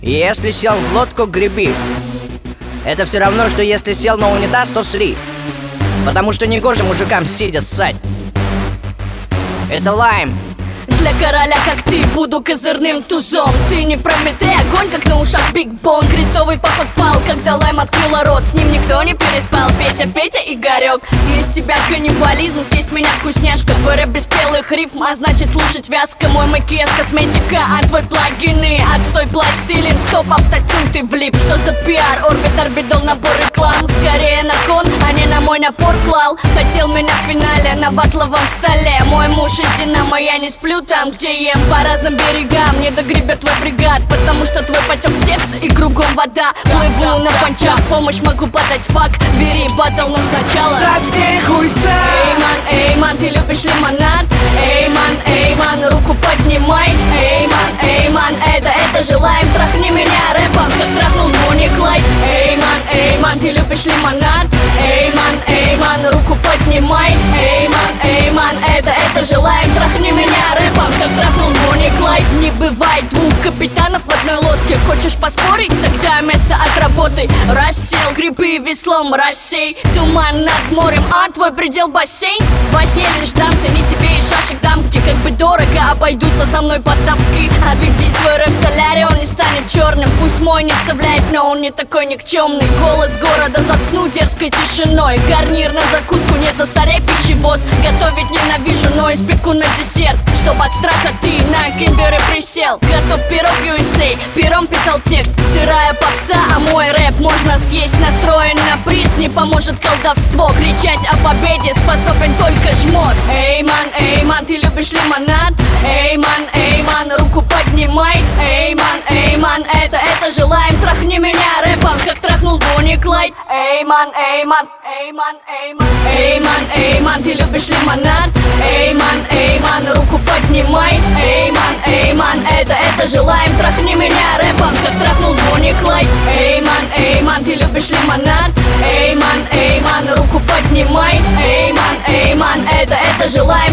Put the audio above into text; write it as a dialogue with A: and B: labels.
A: Если сел в лодку, греби. Это все равно, что если сел на унитаз, то сри. Потому что негоже мужикам сидя ссать. Это лайм.
B: Для короля, как ты, буду козырным тузом. Ты не Прометей, огонь, как на ушах Биг Бон. Крестовый папа пал, когда лайм открыла рот. С ним никто не переспал, Петя, Игорек. Съесть тебя каннибализм, съесть меня вкусняшка. Твой рэп без пелых рифм, а значит слушать вязко. Мой макияж косметика, а твой плагины отстой, плащ стилен, стоп, автотюн, ты влип. Что за пиар, орбит, орбидол, набор реклам. Скорее на кон, а не на мой напор клал. Хотел меня в финале на батловом столе. Мой муж из Динамо, я не сплю там, где ем по разным берегам. Не догребет твой бригад, потому что твой потек текст и кругом вода. Плыву на панчах, помощь могу подать фак. Бери батл, но сначала
C: сосни хуйца.
B: Эй, ман, ты любишь лимонад? Эй, ман, руку поднимай. Эй, ман, это желаем. Трахни меня рэпом, как трахнул Бонни Клайд. Эй, ман, ты любишь лимонад? Эй, ман, руку поднимай. Эй, ман, это желаем. Трахни меня рэпом, как трахнул Бонни Клайд. Не бывает двух капитанов в одной лодке. Хочешь поспорить? Тогда место отработай. Рассел, грибы веслом, рассей. Туман над морем, а твой предел бассейн. Во сне лишь дамся, не тебе и шашек дамки. Как бы дорого обойдутся со мной подтапки. Отведи свой рэп в солярий, он не станет черным. Пусть мой не вставляет, но он не такой никчемный. Голос города заткну дерзкой тишиной. Гарнир на закуску, не засоряй пищевод. Готовить ненавижу, но испеку на десерт. Чтоб от страха ты на киндере присел. Готов пирог USA, пером писал текст. Сырая попса, а мой рэп можно съесть. Настроен на приз, не поможет колдовство. Кричать о победе способен только жмот. Эй, ман, ты любишь лимонад? Эй, ман, руку поднимай. Эй, ман, это желаем. Трахни меня рэпом, как трахнул Бонни Клайд. Эй, ман, ты любишь лимонад? Эй, ман, руку поднимай. Эй, ман, это желаем. Трахни меня рэпом, как трахнул Бонни Клайд. Эй, ман, ты любишь лимонад? Эй, ман, руку поднимай. Эй, ман, это желаем.